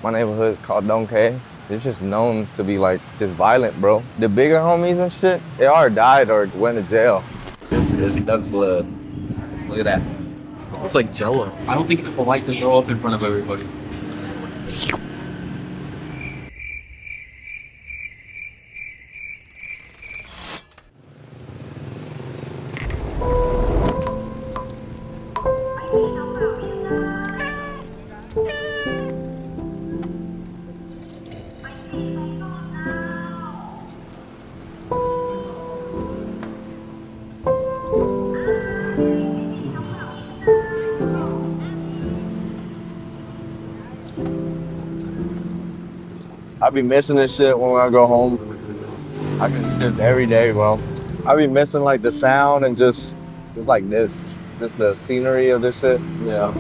My neighborhood is called Don't K. It's just known to be like just violent, bro. The bigger homies and shit, they all died or went to jail. This is duck blood. Look at that. It looks like Jello. I don't think it's polite to throw up in front of everybody. I be missing this shit when I go home. I can do this every day, bro. I be missing like the sound and just like this. Just the scenery of this shit. Yeah.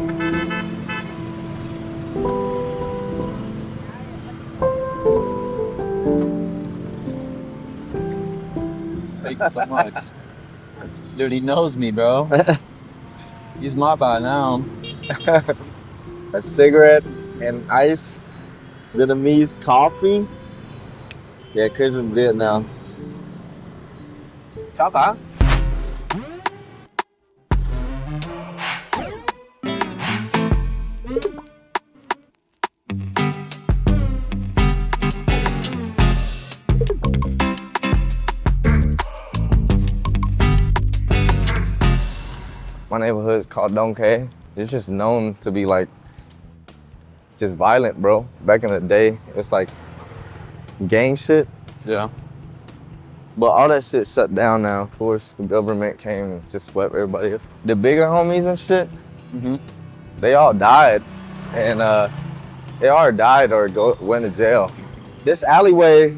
Thank you so much. Dude, he knows me, bro. He's my by now. A cigarette and ice. Vietnamese coffee. Yeah, Chris is dead now. Chào cả. My neighborhood is called Don't K. It's just known to be like just violent, bro. Back in the day, it's like gang shit. Yeah. But all that shit shut down now. Of course, the government came and just swept everybody up. The bigger homies and shit, they all died. And they all died or went to jail. This alleyway,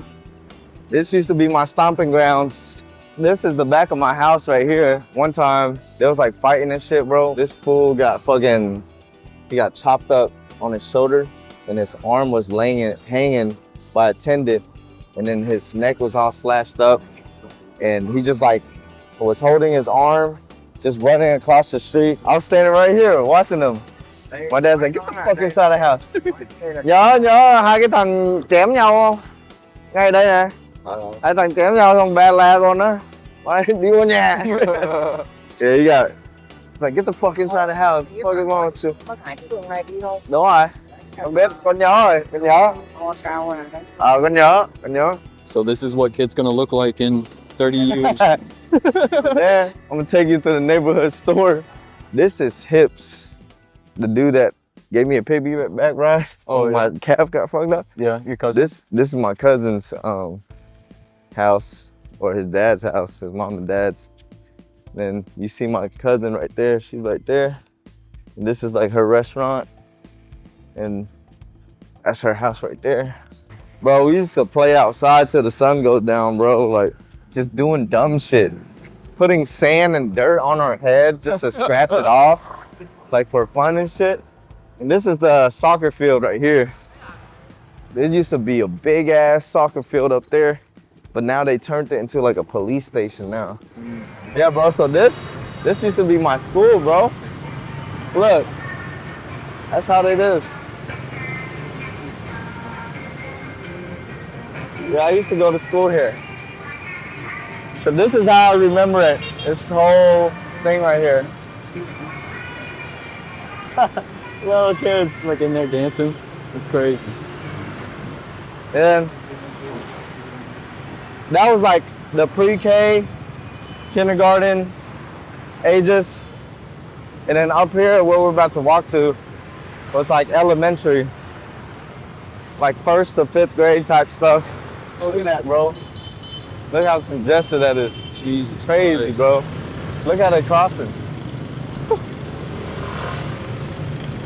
this used to be my stomping grounds. This is the back of my house right here. One time, there was like fighting and shit, bro. This fool got he got chopped up on his shoulder and his arm was hanging by a tendon. And then his neck was all slashed up. And he just like was holding his arm, just running across the street. I was standing right here watching him. My dad's like, get the fuck inside the house. Nhớ hai cái thằng chém nhau không? Ngay đây nè. Hai thằng chém nhau xong ba la con đó. Đi vô nhà. Yeah, you got it. It's like, get the fuck inside the house. What the fuck is wrong with you? Có thải cái đường này đi thôi. Đúng rồi. Con biết, con nhớ rồi, con nhớ. Sao à? Con nhớ. So this is what kid's gonna look like in 30 years. Yeah, I'm gonna take you to the neighborhood store. This is Hips, the dude that gave me a piggyback ride. Oh, my calf got fucked up. Yeah, your cousin. This is my cousin's house, or his dad's house, his mom and dad's. Then you see my cousin right there. She's right there. And this is like her restaurant, and that's her house right there. Bro, we used to play outside till the sun goes down, bro. Like, just doing dumb shit. Putting sand and dirt on our head just to scratch it off, like for fun and shit. And this is the soccer field right here. There used to be a big ass soccer field up there, but now they turned it into like a police station now. Yeah, bro, so this used to be my school, bro. Look, that's how it is. Yeah, I used to go to school here. So this is how I remember it. This whole thing right here. Little kids. Like in there dancing. It's crazy. And that was like the pre-K, kindergarten ages. And then up here, where we're about to walk to, was like elementary. Like 1st to 5th grade type stuff. Look at that, bro. Look how congested that is. Jesus Crazy, Christ. bro. Look at it crossing.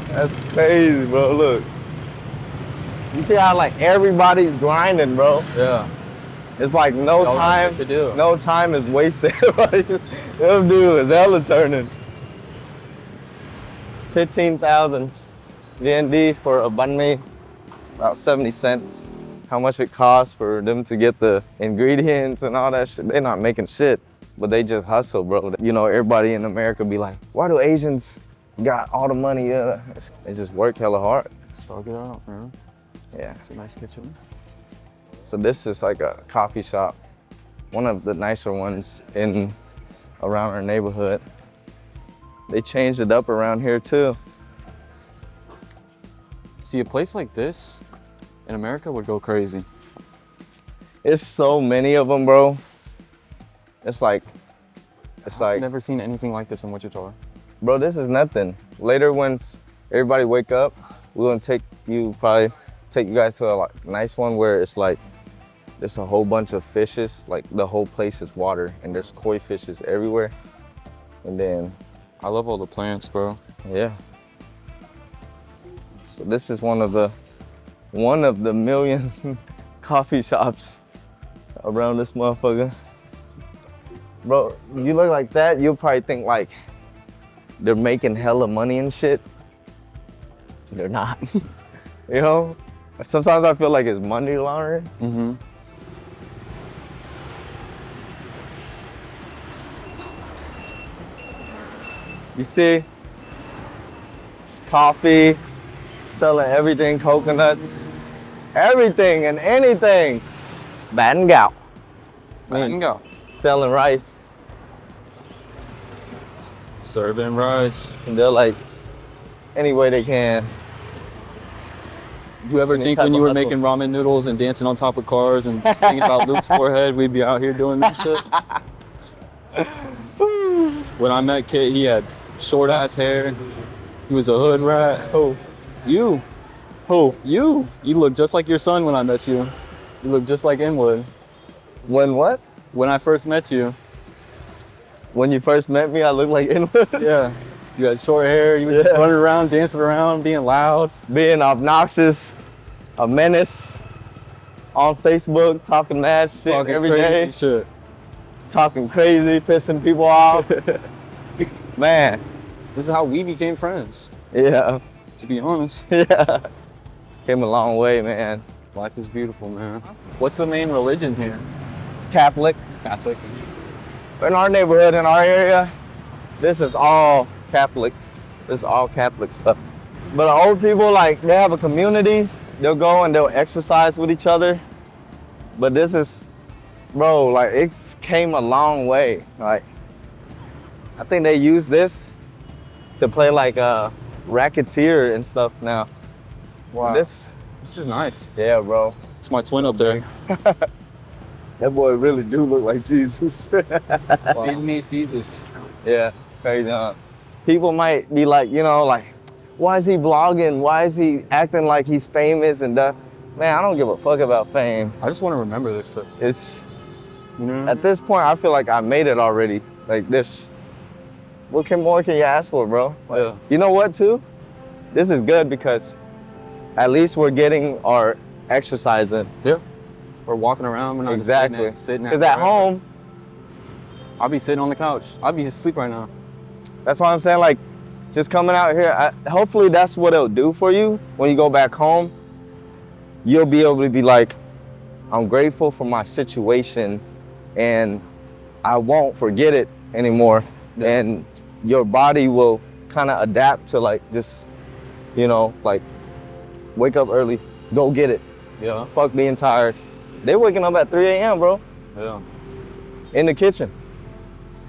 That's crazy, bro. Look. You see how like everybody's grinding, bro? Yeah. It's like no Y'all have time shit to do. No time is wasted. Them dude is hella turning. 15,000 VND for a banh mi, about 70 cents. How much it costs for them to get the ingredients and all that shit. They're not making shit, but they just hustle, bro. You know, everybody in America be like, why do Asians got all the money? They just work hella hard. Stock it out, man. Yeah. It's a nice kitchen. So this is like a coffee shop, one of the nicer ones in around our neighborhood. They changed it up around here too. See, a place like this in America would go crazy. It's so many of them, bro. It's like, I've never seen anything like this in Wichita. bro, this is nothing. Later, once everybody wake up, we're gonna take you guys to a like, nice one where it's like, there's a whole bunch of fishes. Like the whole place is water and there's koi fishes everywhere. And then, I love all the plants, bro. yeah. So this is one of the million coffee shops around this motherfucker. Bro, you look like that, you'll probably think like they're making hella money and shit. They're not. You know? Sometimes I feel like it's money laundering. Mm-hmm. You see? It's coffee, selling everything, coconuts, everything and anything. Bán gạo. Bán gạo. Selling rice. Serving rice. And they're like, any way they can. You ever Any think type when you of were hustle. making ramen noodles and dancing on top of cars and singing about Luke's forehead, we'd be out here doing this shit? When I met Kit, he had short ass hair. He was a hood rat. Who? You. Who? You look just like your son when I met you. You look just like Inwood. When what? When I first met you, When you first met me, I looked like Inwood. yeah. You had short hair, you were just Yeah. running around, dancing around, being loud. Being obnoxious, a menace, on Facebook, talking mad shit Talking every crazy day, shit. talking crazy, pissing people off. Man, This is how we became friends, yeah, to be honest. yeah. Came a long way, man. Life is beautiful, man. What's the main religion here? Catholic. Catholic. In our neighborhood, in our area, this is all Catholic. This is all Catholic stuff. But the old people, like, they have a community. They'll go and they'll exercise with each other. But this is, bro, like, it came a long way. Like, I think they use this to play like racketeer and stuff now. Wow. This, This is nice. yeah, bro. It's my twin up there. That boy really do look like Jesus. Feed me, feed this. Yeah, crazy. People might be like, you know, like, why is he vlogging? Why is he acting like he's famous and that? Man, I don't give a fuck about fame. I just want to remember this shit. It's, You know? at this point, I feel like I made it already. Like this, what more can you ask for, bro? Yeah. You know what, too? This is good because at least we're getting our exercise in. Yeah. We're walking around. We're not Exactly. just sitting Because at home, I'll be sitting on the couch. I'll be asleep right now. that's why I'm saying, like, just coming out here, hopefully that's what it'll do for you when you go back home. You'll be able to be like, I'm grateful for my situation and I won't forget it anymore. Yeah. And your body will kind of adapt to like, just, you know, like wake up early, go get it. Yeah. Fuck being tired. They're waking up at 3 a.m., bro, Yeah. in the kitchen,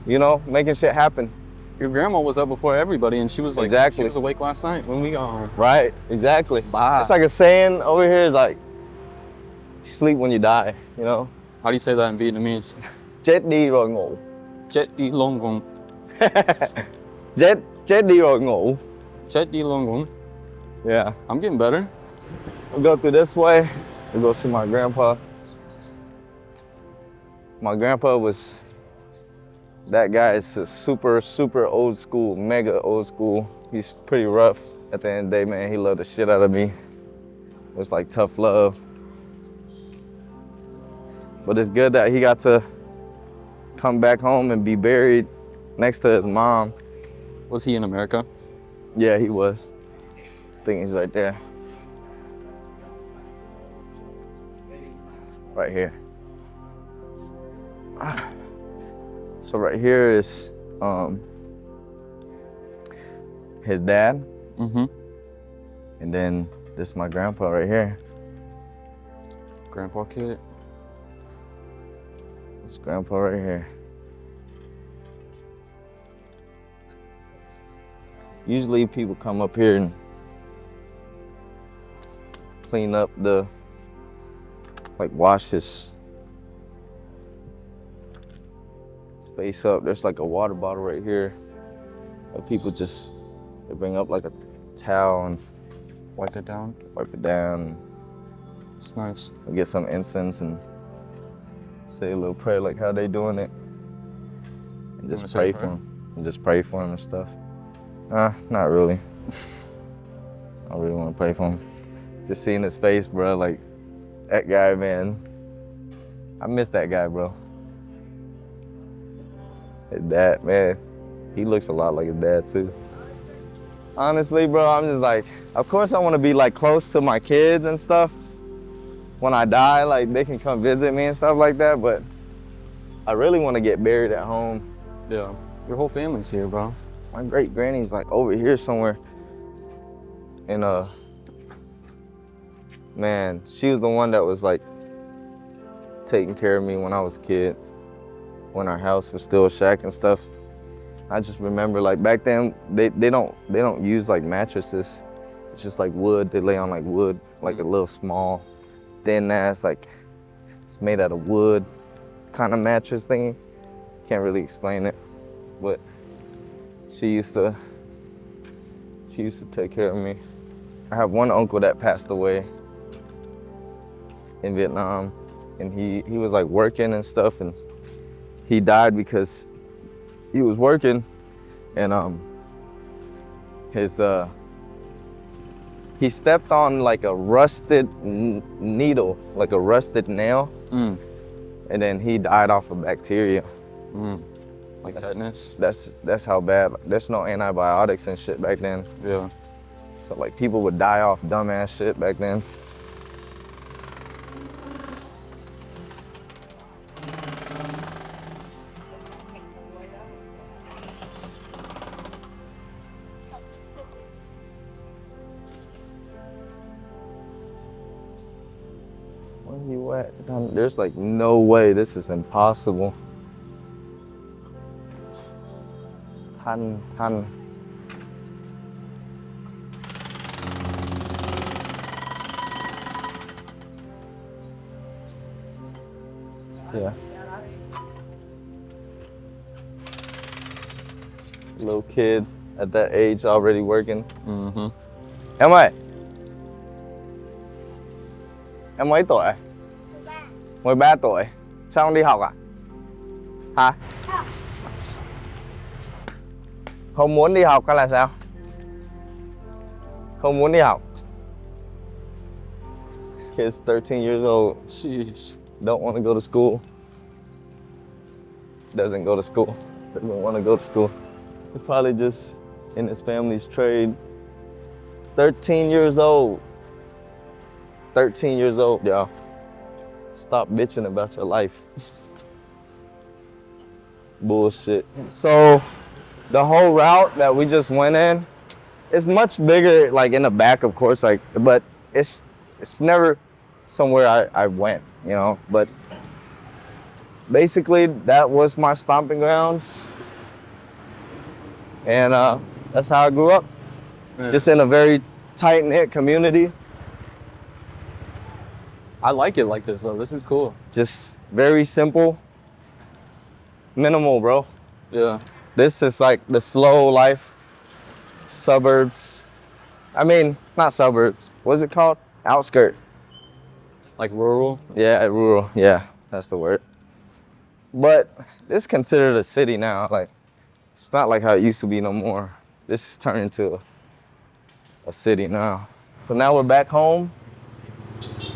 you know, making shit happen. Your grandma was up before everybody, and she was like, Exactly. she was awake last night when we got home. Right, exactly. Bye. It's like a saying over here is like, sleep when you die, you know? How do you say that in Vietnamese? Chết đi rồi ngủ. Chết đi long gong. Chết đi rồi ngủ. Chết đi long gong. Yeah. I'm getting better. We'll go through this way. We'll go see my grandpa. My grandpa was, that guy is a super, super old school, mega old school. He's pretty rough. At the end of the day, man, he loved the shit out of me. It was like tough love. But it's good that he got to come back home and be buried next to his mom. Was he in America? Yeah, he was. I think he's right there. Right here. So right here is his dad, Mm-hmm. and then this is my grandpa right here. Grandpa kid. It's Grandpa right here. Usually people come up here and clean up like wash this space up. There's like a water bottle right here. But people they bring up like a towel and Wipe it down. wipe it down. It's nice. And get some incense and say a little prayer like how they doing it. And wanna just say pray a for prayer? them. And just pray for them and stuff. Not really. I really want to pray for him. Just seeing his face, bro, like, that guy, man. I miss that guy, bro. His dad, man, he looks a lot like his dad, too. Honestly, bro, I'm just like, of course I want to be, like, close to my kids and stuff. When I die, like, they can come visit me and stuff like that, but I really want to get buried at home. Yeah. Your whole family's here, bro. My great granny's like over here somewhere. And man, she was the one that was like taking care of me when I was a kid, when our house was still a shack and stuff. I just remember like back then they don't use like mattresses. It's just like wood. They lay on like wood, like a little small, thin ass, like it's made out of wood kind of mattress thingy. Can't really explain it, but she used to take care of me. I have one uncle that passed away in Vietnam, and he was like working and stuff, and he died because he was working, and he stepped on like a rusted needle, like a rusted nail, and then he died off of bacteria. Like tetanus? That's how bad. There's no antibiotics and shit back then. Yeah. So like people would die off dumbass shit back then. Where you at? There's like no way. This is impossible. Han. Yeah. Little kid at that age already working. Mm-hmm. Em ơi. Em mấy tuổi? 13 tuổi. Sao không đi học à? Hả? Không muốn đi học hay là sao? Không muốn đi học. Kid's 13 years old. Sheesh. Don't want to go to school. Doesn't go to school. Doesn't want to go to school. He's probably just in his family's trade. 13 years old. 13 years old, y'all. Stop bitching about your life. Bullshit. So, the whole route that we just went in, it's much bigger, like in the back, of course, like, but it's never somewhere I went, you know, but basically that was my stomping grounds. And that's how I grew up, just in a very tight-knit community. I like it like this though. This is cool. Just very simple, minimal, bro. Yeah. This is like the slow life, suburbs. I mean, not suburbs. What's it called? Outskirt. Like rural? Yeah, rural. Yeah, that's the word. But this is considered a city now. Like, it's not like how it used to be no more. This is turned into a city now. So now we're back home.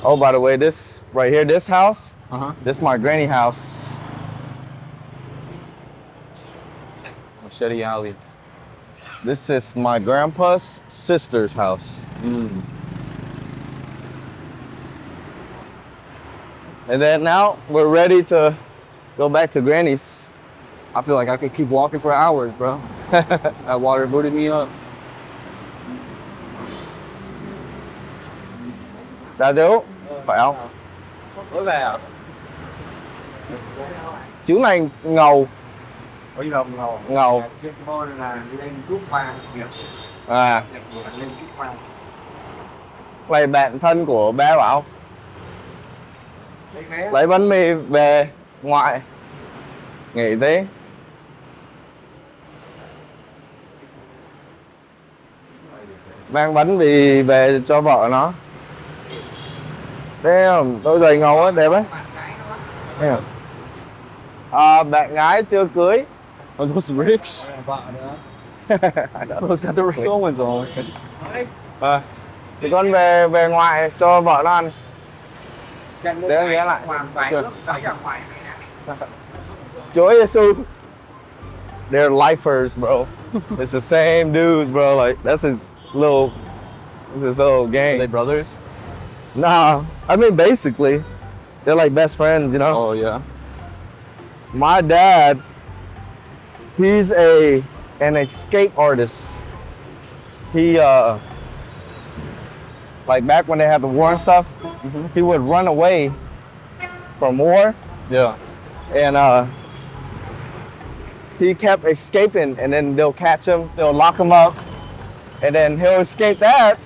Oh, by the way, this right here, this house, this is my granny house. Machete Alley. This is my grandpa's sister's house. And then now we're ready to go back to Granny's. I feel like I could keep walking for hours, bro. That water booted me up. Đã đéo. Phải không? Mới về à? Chú này ngầu. Bây giờ ngầu. Ngầu. Chuyên môn là lên chút qua việc. À, Lên chút qua. này bạn thân của bé bảo lấy bánh mì về ngoại nghỉ tí. Mang bánh mì về cho vợ nó. Thấy không? Đôi giày ngầu á, đẹp ấy. Thấy không? À, bạn gái chưa cưới. Oh, those rich. Vợ nữa. Those got the real ones on. À, thì con về ngoại cho vợ nó ăn. Để em ghé lại. Chúa Giêsu. They're lifers, bro. It's the same dudes, bro. Like that's his little Are gang. they brothers? Nah, I mean basically, they're like best friends, you know. Oh yeah. My dad, he's an escape artist. He like back when they had the war and stuff, he would run away from war, Yeah. and he kept escaping, and then they'll catch him, they'll lock him up, and then he'll escape that,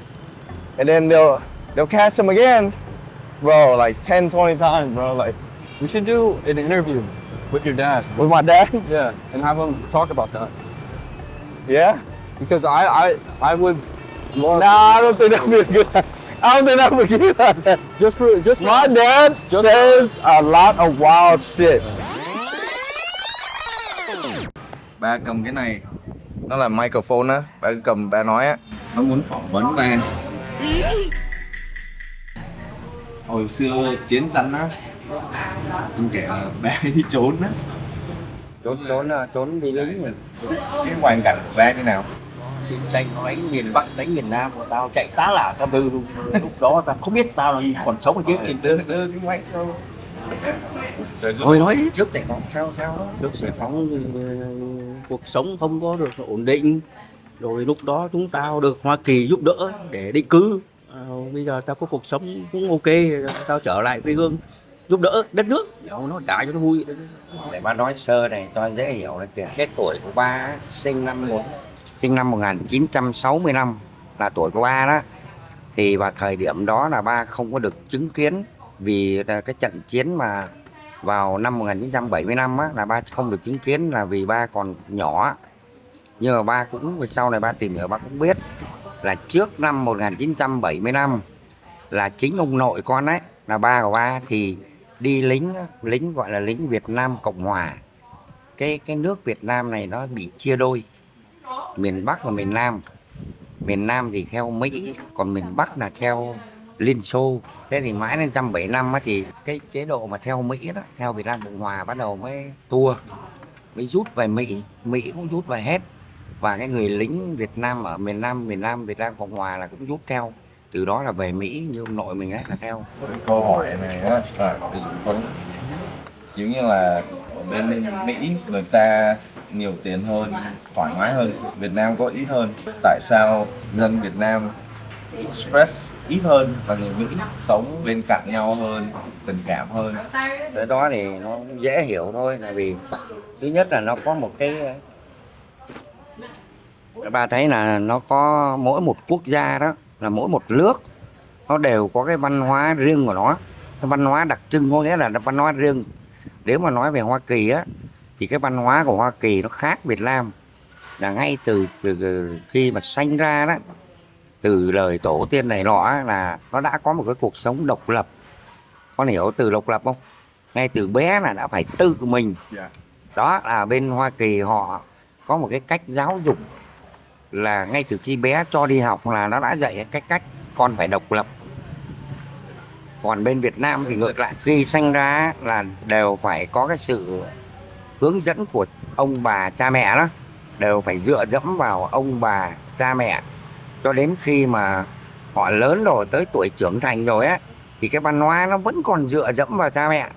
and then they'll catch him again, bro, like 10, 20 times, bro, like We should do an interview with your dad. with my dad. Yeah, and have him talk about that. Yeah. Because I would love Nah, I don't think that'd be a good. I don't think that would get that. just My dad Just- says a lot of wild shit. Ba cầm cái này, nó là microphone á. Ba cứ cầm ba nói á. Nó muốn phỏng vấn ba. Hồi xưa chiến tranh á, anh kể là ba đi trốn á. Trốn đi lính rồi. Cái hoàn cảnh của ba như nào? Chiến tranh nó đánh miền Bắc đánh miền Nam của tao chạy tá lả tao từ lúc đó tao không biết tao là còn sống ở trên Đưa cái mic thôi. Thôi nói trước giải phóng sao đó. Trước giải phóng cuộc sống không có được ổn định, rồi lúc đó chúng tao được Hoa Kỳ giúp đỡ để định cư. Bây giờ tao có cuộc sống cũng ok, tao trở lại quê hương giúp đỡ đất nước, nó trả cho nó vui. Để ba nói sơ này cho dễ hiểu là kìa. Cái tuổi của ba á, sinh năm 1965 là tuổi của ba đó. Thì vào thời điểm đó là ba không có được chứng kiến, vì là cái trận chiến mà vào năm 1975 á, là ba không được chứng kiến là vì ba còn nhỏ. Nhưng mà ba cũng sau này ba tìm hiểu ba cũng biết là trước năm 1975 là chính ông nội con ấy, là ba của ba thì đi lính gọi là lính Việt Nam Cộng Hòa. Cái nước Việt Nam này nó bị chia đôi, miền Bắc và miền Nam. Miền Nam thì theo Mỹ, còn miền Bắc là theo Liên Xô. Thế thì mãi đến 1975 á, thì cái chế độ mà theo Mỹ đó, theo Việt Nam Cộng Hòa bắt đầu mới thua, mới rút về Mỹ, Mỹ cũng rút về hết. Và cái người lính Việt Nam ở miền Nam Việt Nam Cộng Hòa là cũng rút theo. Từ đó là về Mỹ, như ông nội mình ấy là theo. Câu hỏi này á, giống như là ở bên Mỹ người ta nhiều tiền hơn, thoải mái hơn, Việt Nam có ít hơn. Tại sao dân Việt Nam stress ít hơn và người Mỹ sống bên cạnh nhau hơn, tình cảm hơn? Cái đó thì nó dễ hiểu thôi, là vì thứ nhất là nó có một cái, bà thấy là nó có mỗi một quốc gia đó, là mỗi một nước nó đều có cái văn hóa riêng của nó, cái văn hóa đặc trưng, có nghĩa là văn hóa riêng. Nếu mà nói về Hoa Kỳ á, thì cái văn hóa của Hoa Kỳ nó khác Việt Nam, là ngay từ khi mà sanh ra đó, từ lời tổ tiên này nọ á, là nó đã có một cái cuộc sống độc lập. Con hiểu từ độc lập không? Ngay từ bé là đã phải tự mình. Đó là bên Hoa Kỳ họ có một cái cách giáo dục là ngay từ khi bé cho đi học là nó đã dạy cái cách con phải độc lập. Còn bên Việt Nam thì ngược lại, khi sanh ra là đều phải có cái sự hướng dẫn của ông bà cha mẹ đó, đều phải dựa dẫm vào ông bà cha mẹ cho đến khi mà họ lớn rồi, tới tuổi trưởng thành rồi á, thì cái văn hóa nó vẫn còn dựa dẫm vào cha mẹ.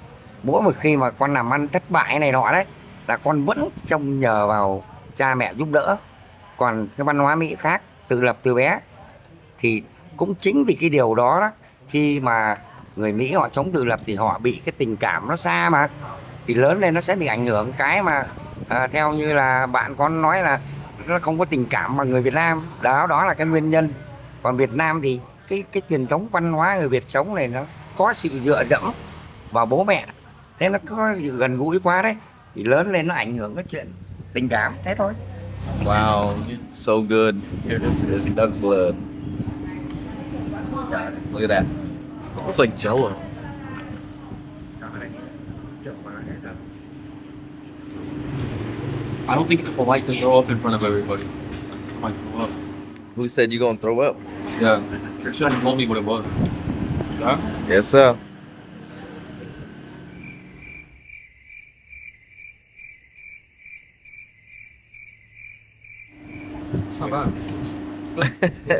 Mỗi một khi mà con làm ăn thất bại này nọ đấy, là con vẫn trông nhờ vào cha mẹ giúp đỡ. Còn cái văn hóa Mỹ khác, tự lập từ bé. Thì cũng chính vì cái điều đó đó, khi mà người Mỹ họ chống tự lập thì họ bị cái tình cảm nó xa mà, thì lớn lên nó sẽ bị ảnh hưởng. Cái mà theo như là bạn có nói là nó không có tình cảm bằng người Việt Nam, đó là cái nguyên nhân. Còn Việt Nam thì cái truyền thống văn hóa người Việt sống này nó có sự dựa dẫm vào bố mẹ, thế nó có gần gũi quá đấy, thì lớn lên nó ảnh hưởng cái chuyện tình cảm thế thôi. Wow, so good. Here, this is duck blood. Look at that. Looks like Jello. I don't think it's polite to throw up in front of everybody. I might throw up. Who said you gonna throw up? Yeah. You should have told me what it was. That? Yes, sir. It's not bad.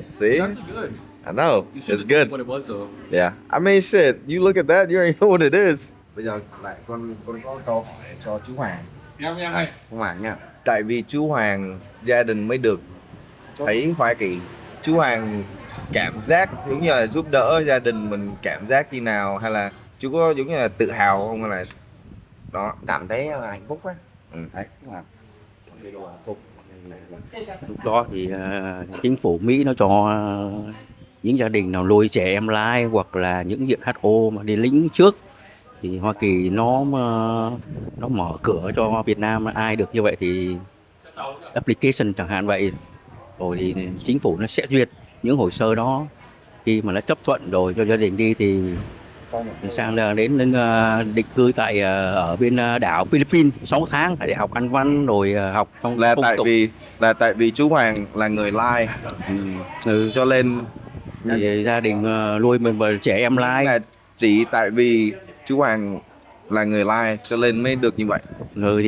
See? It's actually good. I know. You should It's have told good. me what it was though. Yeah. I mean, shit. You look at that, you already know what it is. Bây giờ lại con có câu hỏi cho chú Hoàng. Chú Hoàng nha. Tại vì chú Hoàng gia đình mới được thấy Hoa Kỳ. Chú Hoàng cảm giác giống như là giúp đỡ gia đình mình, cảm giác như nào, hay là chú có giống như là tự hào không, hay là đó? Cảm thấy hạnh phúc á. Ừ. Đấy, đúng là Lúc đó thì chính phủ Mỹ nó cho những gia đình nào nuôi trẻ em lai hoặc là những viện HO mà đi lính trước, thì Hoa Kỳ nó mở cửa cho Việt Nam, ai được như vậy thì application chẳng hạn vậy, rồi thì chính phủ nó sẽ duyệt những hồ sơ đó. Khi mà nó chấp thuận rồi cho gia đình đi thì sang đến định cư tại ở bên đảo Philippines 6 tháng để học Anh văn rồi học trong Là phong tục. tại vì chú Hoàng là người Lai, cho nên Thì gia đình nuôi mình trẻ em lai, là chỉ tại vì chú Hoàng là người Lai cho nên mới được như vậy. rồi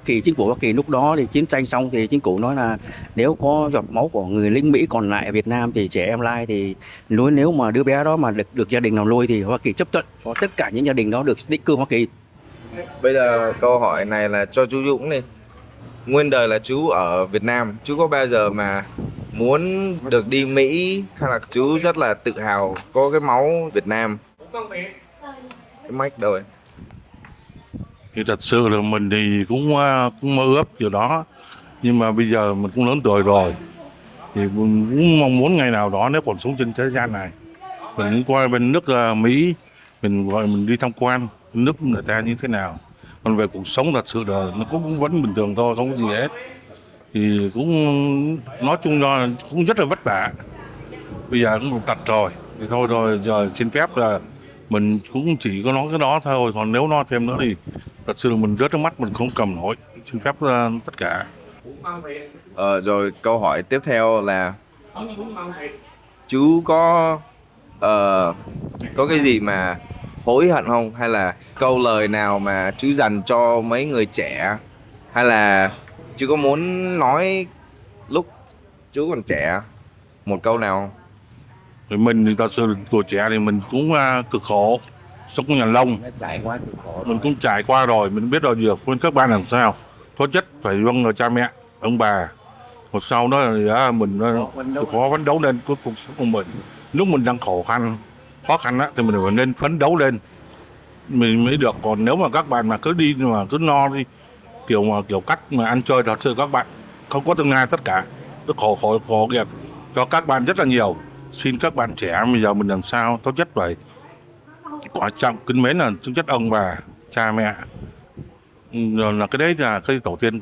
thì chính phủ Hoa Kỳ lúc đó thì chiến tranh xong thì chính phủ nói là nếu có giọt máu của người lính Mỹ còn lại ở Việt Nam thì trẻ em lai thì nếu mà đứa bé đó mà được gia đình nào nuôi thì Hoa Kỳ chấp thuận có tất cả những gia đình đó được định cư Hoa Kỳ. Bây giờ câu hỏi này là cho chú Dũng đi. Nguyên đời là chú ở Việt Nam, chú có bao giờ mà muốn được đi Mỹ, hay là chú rất là tự hào có cái máu Việt Nam? Cái mic đâu rồi? Thì thật sự là mình thì cũng mơ ước điều đó, nhưng mà bây giờ mình cũng lớn tuổi rồi, thì mình cũng mong muốn ngày nào đó nếu còn sống trên thế gian này mình cũng qua bên nước Mỹ, mình đi tham quan nước người ta như thế nào. Còn về cuộc sống thật sự là nó cũng vẫn bình thường thôi, không có gì hết, thì cũng nói chung là cũng rất là vất vả. Bây giờ cũng tật rồi thì thôi rồi, giờ xin phép là mình cũng chỉ có nói cái đó thôi, còn nếu nói thêm nữa thì thật sự là mình rớt nước mắt, mình không cầm nổi. Xin phép tất cả. Rồi câu hỏi tiếp theo là chú có cái gì mà hối hận không, hay là câu lời nào mà chú dành cho mấy người trẻ, hay là chú có muốn nói lúc chú còn trẻ một câu nào không? Thì mình thì thật sự tuổi trẻ thì mình cũng cực khổ, sống trong nhà lông, Trải qua cực khổ. mình cũng trải qua rồi, mình biết rồi. Giờ khuyên các bạn làm sao tốt nhất phải vâng lời cha mẹ, ông bà. Một sau đó là mình khó phấn đấu lên cuộc sống của mình. Lúc mình đang khó khăn á, thì mình phải nên phấn đấu lên mình mới được. Còn nếu mà các bạn mà cứ đi mà cứ no đi kiểu cách mà ăn chơi, thật sự các bạn không có tương lai tất cả. Nó khổ nghiệp cho các bạn rất là nhiều. Xin các bạn trẻ bây giờ mình làm sao tốt nhất vậy, quan trọng kính mến là chứng chất ông bà cha mẹ, rồi là cái đấy là cái tổ tiên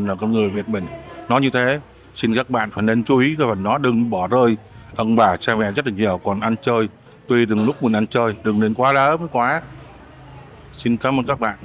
là con người Việt mình nó như thế. Xin các bạn phải nên chú ý cái phần đó, đừng bỏ rơi ông bà cha mẹ rất là nhiều. Còn ăn chơi, tuy từng lúc mình ăn chơi đừng nên quá đớm quá. Xin cảm ơn các bạn.